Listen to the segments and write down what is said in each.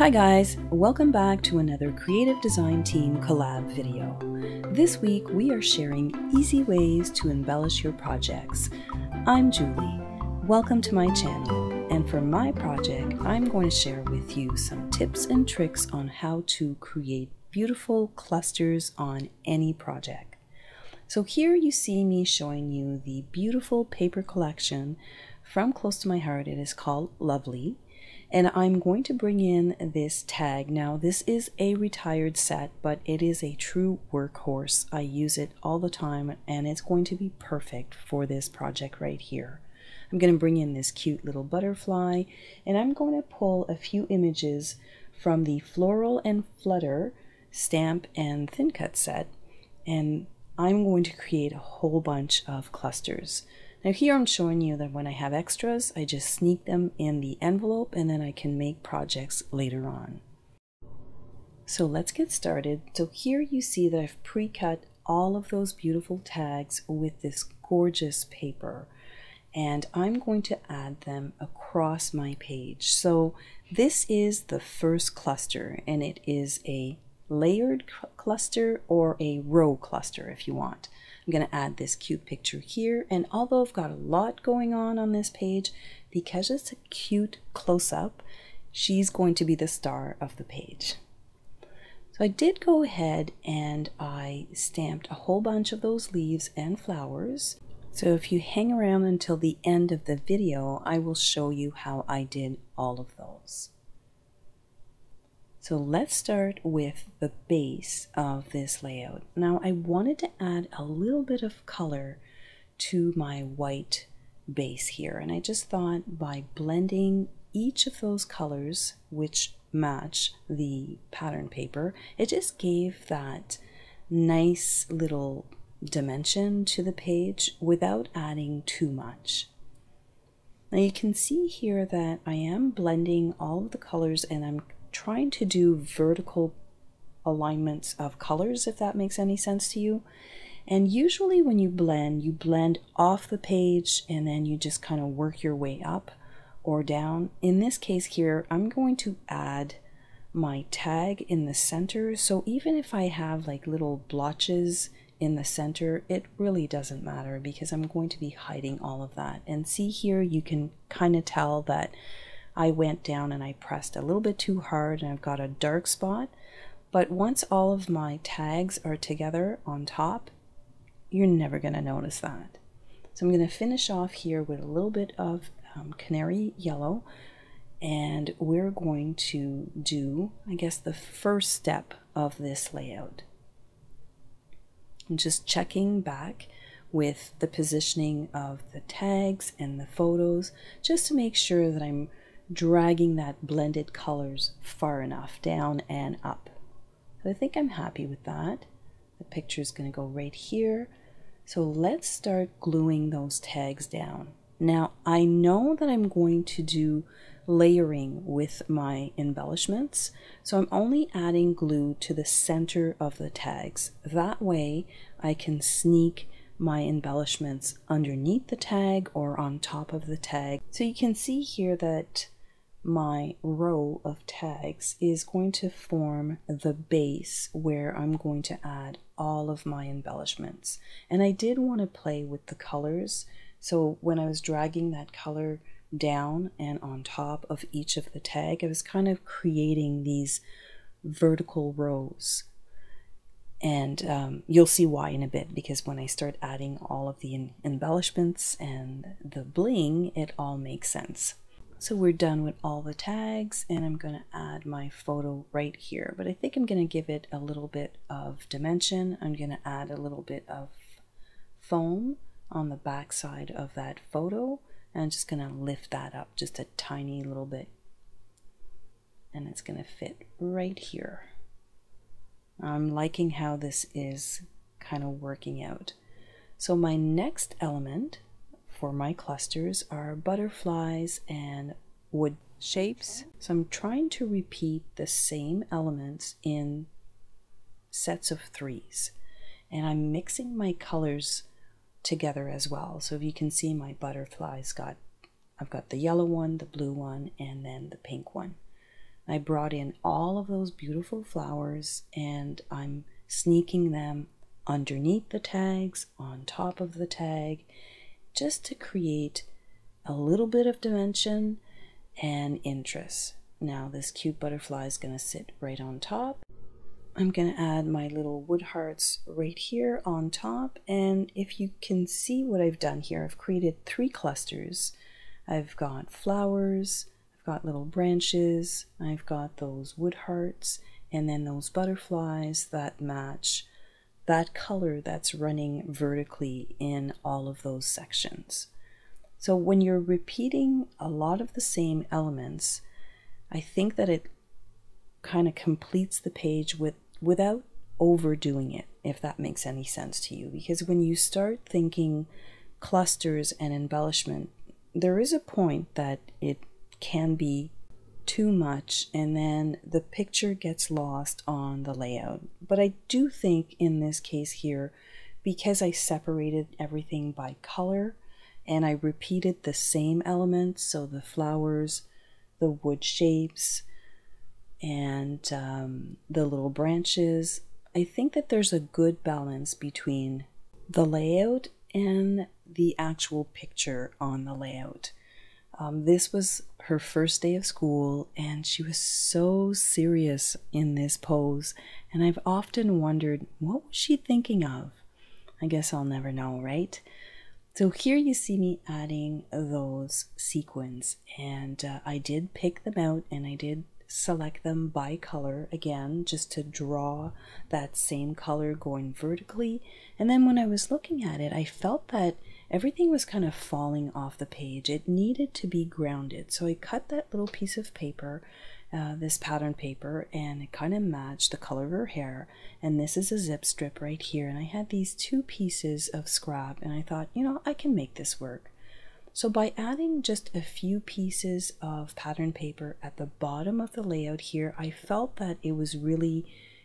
Hi guys, welcome back to another Creative Design Team collab video. This week we are sharing easy ways to embellish your projects. I'm Julie. Welcome to my channel, and for my project I'm going to share with you some tips and tricks on how to create beautiful clusters on any project. So here you see me showing you the beautiful paper collection from Close to My Heart. It is called Lovely. And I'm going to bring in this tag. Now this is a retired set, but it is a true workhorse. I use it all the time and it's going to be perfect for this project right here. I'm going to bring in this cute little butterfly, and I'm going to pull a few images from the Floral and Flutter stamp and thin cut set, and I'm going to create a whole bunch of clusters. Now here I'm showing you that when I have extras, I just sneak them in the envelope and then I can make projects later on. So let's get started. So here you see that I've pre-cut all of those beautiful tags with this gorgeous paper, and I'm going to add them across my page. So this is the first cluster, and it is a layered cluster or a row cluster if you want. I'm going to add this cute picture here, and although I've got a lot going on this page, because it's a cute close-up, she's going to be the star of the page. So I did go ahead and I stamped a whole bunch of those leaves and flowers. So if you hang around until the end of the video, I will show you how I did all of those. So let's start with the base of this layout. Now I wanted to add a little bit of color to my white base here, and I just thought by blending each of those colors which match the pattern paper, it just gave that nice little dimension to the page without adding too much. Now you can see here that I am blending all of the colors, and I'm trying to do vertical alignments of colors, if that makes any sense to you. And usually when you blend off the page and then you just kind of work your way up or down. In this case here, I'm going to add my tag in the center, so even if I have like little blotches in the center, it really doesn't matter because I'm going to be hiding all of that. And see here, you can kind of tell that I went down and I pressed a little bit too hard and I've got a dark spot. But once all of my tags are together on top, you're never going to notice that. So I'm going to finish off here with a little bit of canary yellow, and we're going to do, I guess, the first step of this layout. I'm just checking back with the positioning of the tags and the photos just to make sure that I'm dragging that blended colors far enough down and up. So I think I'm happy with that. The picture is going to go right here. So let's start gluing those tags down. Now I know that I'm going to do layering with my embellishments, so I'm only adding glue to the center of the tags. That way I can sneak my embellishments underneath the tag or on top of the tag. So you can see here that my row of tags is going to form the base where I'm going to add all of my embellishments. And I did want to play with the colors, so when I was dragging that color down and on top of each of the tag, I was kind of creating these vertical rows. And you'll see why in a bit, because when I start adding all of the embellishments and the bling, it all makes sense. So we're done with all the tags, and I'm going to add my photo right here. But I think I'm going to give it a little bit of dimension. I'm going to add a little bit of foam on the back side of that photo, and I'm just going to lift that up just a tiny little bit. And it's going to fit right here. I'm liking how this is kind of working out. So my next element for my clusters are butterflies and wood shapes. So I'm trying to repeat the same elements in sets of 3s, and I'm mixing my colors together as well. So if you can see, my butterflies I've got the yellow one, the blue one, and then the pink one. I brought in all of those beautiful flowers and I'm sneaking them underneath the tags, on top of the tag, just to create a little bit of dimension and interest. Now this cute butterfly is going to sit right on top. I'm going to add my little wood hearts right here on top, and if you can see what I've done here, I've created 3 clusters. I've got flowers, I've got little branches, I've got those wood hearts, and then those butterflies that match that color that's running vertically in all of those sections. So when you're repeating a lot of the same elements, I think that it kind of completes the page without overdoing it, if that makes any sense to you. Because when you start thinking clusters and embellishment, there is a point that it can be too much and then the picture gets lost on the layout. But I do think in this case here, because I separated everything by color and I repeated the same elements, so the flowers, the wood shapes, and the little branches, I think that there's a good balance between the layout and the actual picture on the layout. This was her first day of school and she was so serious in this pose, and I've often wondered, what was she thinking of? I guess I'll never know, right? So here you see me adding those sequins, and I did pick them out and I did select them by color again, just to draw that same color going vertically. And then when I was looking at it, I felt that everything was kind of falling off the page. It needed to be grounded. So I cut that little piece of paper, this pattern paper, and it kind of matched the color of her hair. And this is a zip strip right here. And I had these 2 pieces of scrap and I thought, you know, I can make this work. So by adding just a few pieces of pattern paper at the bottom of the layout here, I felt that it was really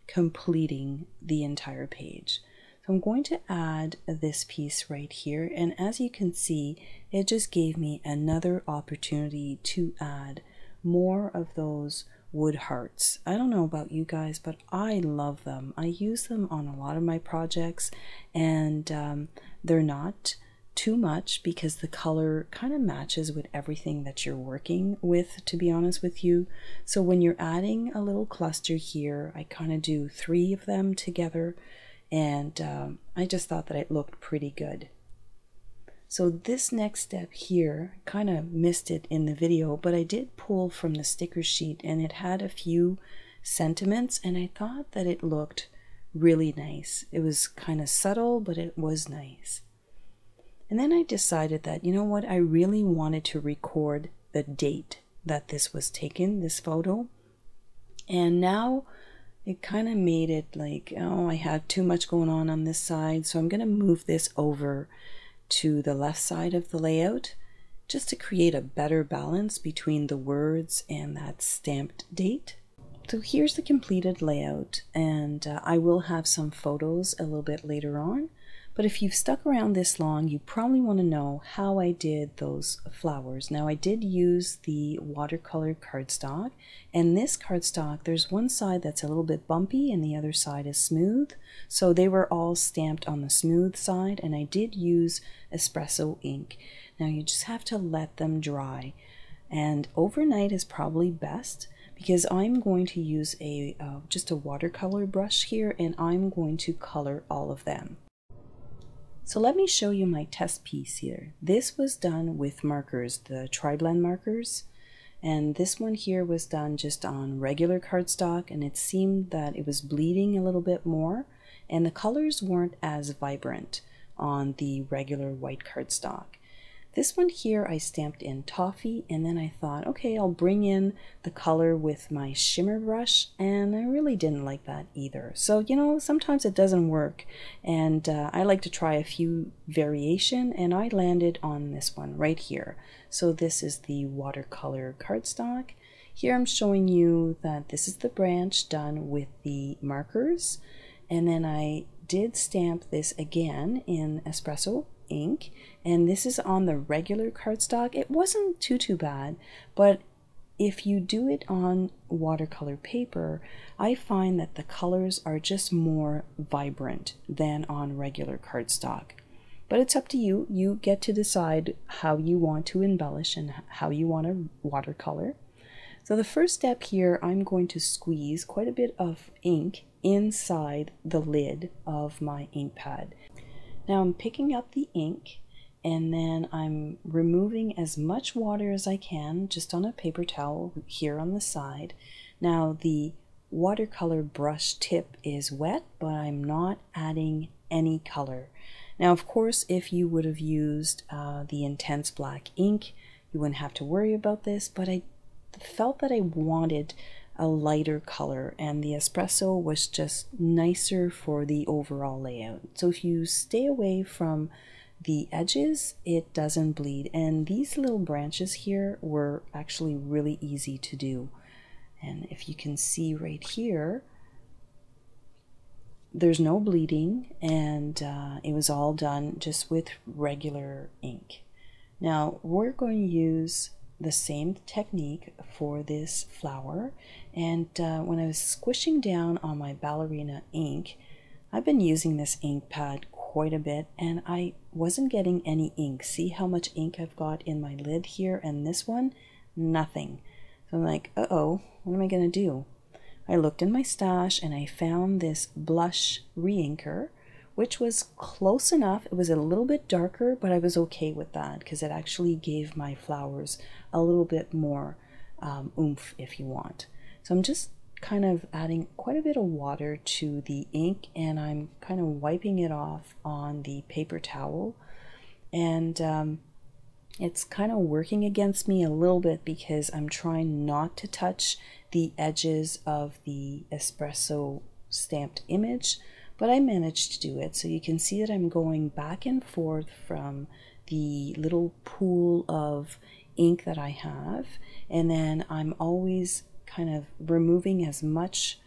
completing the entire page. So I'm going to add this piece right here, and as you can see, it just gave me another opportunity to add more of those wood hearts. I don't know about you guys, but I love them. I use them on a lot of my projects, and they're not too much because the color kind of matches with everything that you're working with, to be honest with you. So when you're adding a little cluster here, I kind of do 3 of them together, and I just thought that it looked pretty good. So this next step here, kind of missed it in the video, but I did pull from the sticker sheet and it had a few sentiments and I thought that it looked really nice. It was kind of subtle, but it was nice. And then I decided that, you know what, I really wanted to record the date that this was taken, this photo. And now it kind of made it like, oh, I have too much going on this side. So I'm going to move this over to the left side of the layout just to create a better balance between the words and that stamped date. So here's the completed layout, and I will have some photos a little bit later on. But if you've stuck around this long, you probably want to know how I did those flowers. Now I did use the watercolor cardstock, and this cardstock, there's one side that's a little bit bumpy and the other side is smooth. So they were all stamped on the smooth side, and I did use espresso ink. Now you just have to let them dry, and overnight is probably best, because I'm going to use a just a watercolor brush here, and I'm going to color all of them. So let me show you my test piece here. This was done with markers, the tri-blend markers, and this one here was done just on regular cardstock, and it seemed that it was bleeding a little bit more, and the colors weren't as vibrant on the regular white cardstock. This one here I stamped in toffee, and then I thought, okay, I'll bring in the color with my shimmer brush, and I really didn't like that either. So, you know, sometimes it doesn't work, and I like to try a few variation, and I landed on this one right here. So this is the watercolor cardstock. Here I'm showing you that this is the branch done with the markers, and then I did stamp this again in espresso ink, and this is on the regular cardstock. It wasn't too bad, but if you do it on watercolor paper, I find that the colors are just more vibrant than on regular cardstock. But it's up to you. You get to decide how you want to embellish and how you want to watercolor. So the first step here, I'm going to squeeze quite a bit of ink inside the lid of my ink pad. Now I'm picking up the ink and then I'm removing as much water as I can just on a paper towel here on the side. Now the watercolor brush tip is wet, but I'm not adding any color. Now of course, if you would have used the intense black ink, you wouldn't have to worry about this, but I felt that I wanted a lighter color and the espresso was just nicer for the overall layout. So if you stay away from the edges, it doesn't bleed, and these little branches here were actually really easy to do. And if you can see right here, there's no bleeding, and it was all done just with regular ink. Now we're going to use the same technique for this flower, and when I was squishing down on my ballerina ink, I've been using this ink pad quite a bit and I wasn't getting any ink. See how much ink I've got in my lid here, and this one, nothing. So I'm like, uh-oh, what am I gonna do? I looked in my stash and I found this blush reinker, which was close enough. It was a little bit darker, but I was okay with that because it actually gave my flowers a little bit more oomph, if you want. So I'm just kind of adding quite a bit of water to the ink and I'm kind of wiping it off on the paper towel, and it's kind of working against me a little bit because I'm trying not to touch the edges of the espresso stamped image, but I managed to do it. So you can see that I'm going back and forth from the little pool of ink that I have, and then I'm always kind of removing as much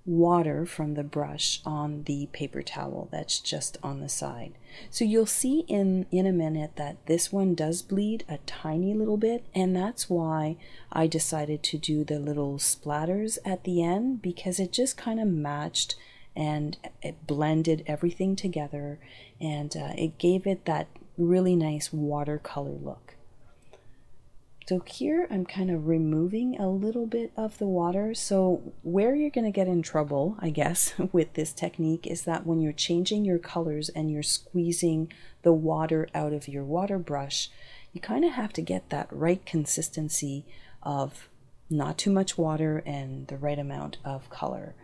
water from the brush on the paper towel that's just on the side. So you'll see in a minute that this one does bleed a tiny little bit, and that's why I decided to do the little splatters at the end, because it just kind of matched and it blended everything together, and it gave it that really nice watercolor look. So here I'm kind of removing a little bit of the water. So where you're going to get in trouble, I guess, with this technique is that when you're changing your colors and you're squeezing the water out of your water brush, you kind of have to get that right consistency of not too much water and the right amount of color.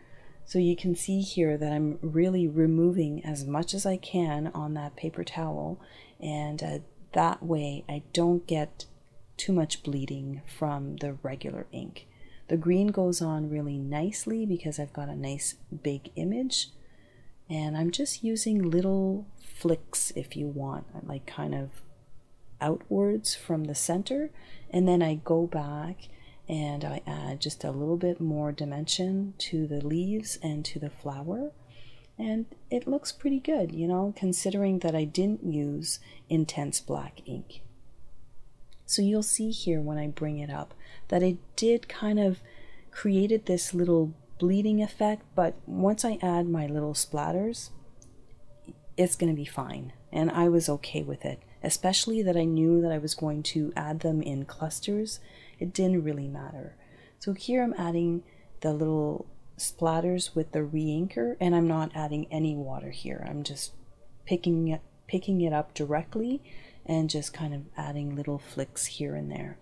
So you can see here that I'm really removing as much as I can on that paper towel, and that way I don't get too much bleeding from the regular ink. The green goes on really nicely because I've got a nice big image, and I'm just using little flicks, if you want, like kind of outwards from the center, and then I go back and I add just a little bit more dimension to the leaves and to the flower, and it looks pretty good, you know, considering that I didn't use intense black ink. So you'll see here when I bring it up that it did kind of created this little bleeding effect, but once I add my little splatters, it's going to be fine. And I was okay with it, especially that I knew that I was going to add them in clusters. It didn't really matter. So here I'm adding the little splatters with the reinker, and I'm not adding any water here. I'm just picking it up directly and just kind of adding little flicks here and there.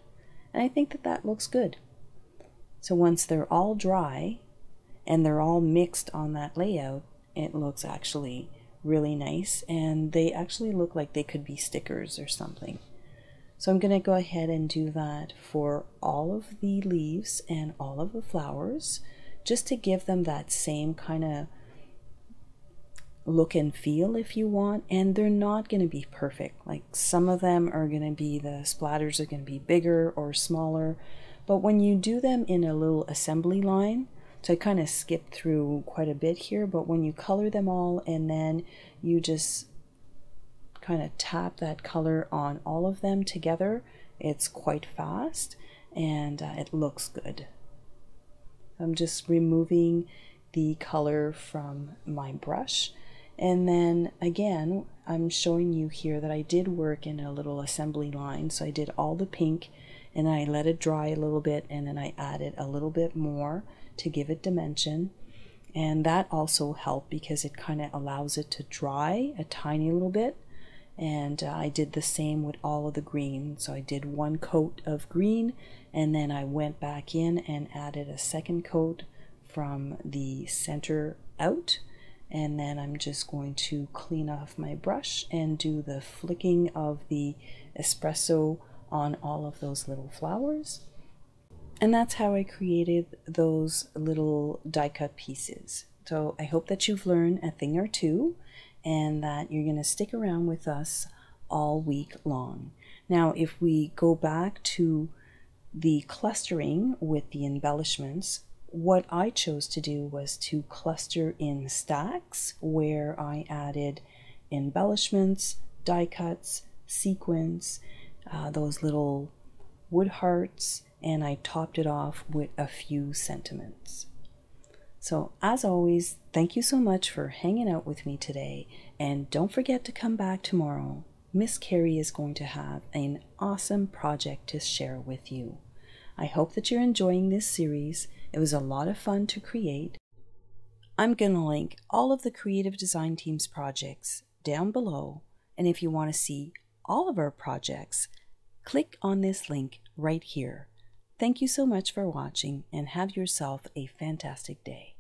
And I think that that looks good. So once they're all dry and they're all mixed on that layout, it looks actually really nice, and they actually look like they could be stickers or something. So I'm going to go ahead and do that for all of the leaves and all of the flowers, just to give them that same kind of look and feel, if you want. And they're not going to be perfect. Like some of them are going to be, the splatters are going to be bigger or smaller, but when you do them in a little assembly line, so I kind of skipped through quite a bit here, but when you color them all and then you just kind of tap that color on all of them together, it's quite fast, and it looks good. I'm just removing the color from my brush, and then again I'm showing you here that I did work in a little assembly line. So I did all the pink and I let it dry a little bit, and then I added a little bit more to give it dimension, and that also helped because it kind of allows it to dry a tiny little bit. And I did the same with all of the green. So I did one coat of green, and then I went back in and added a second coat from the center out. And then I'm just going to clean off my brush and do the flicking of the espresso on all of those little flowers. And that's how I created those little die cut pieces. So I hope that you've learned a thing or two, and that you're going to stick around with us all week long. Now, if we go back to the clustering with the embellishments, what I chose to do was to cluster in stacks, where I added embellishments, die cuts, sequins, those little wood hearts, and I topped it off with a few sentiments. So as always, thank you so much for hanging out with me today, and don't forget to come back tomorrow. Miss Carrie is going to have an awesome project to share with you. I hope that you're enjoying this series. It was a lot of fun to create. I'm going to link all of the creative design team's projects down below, and if you want to see all of our projects, click on this link right here. Thank you so much for watching, and have yourself a fantastic day.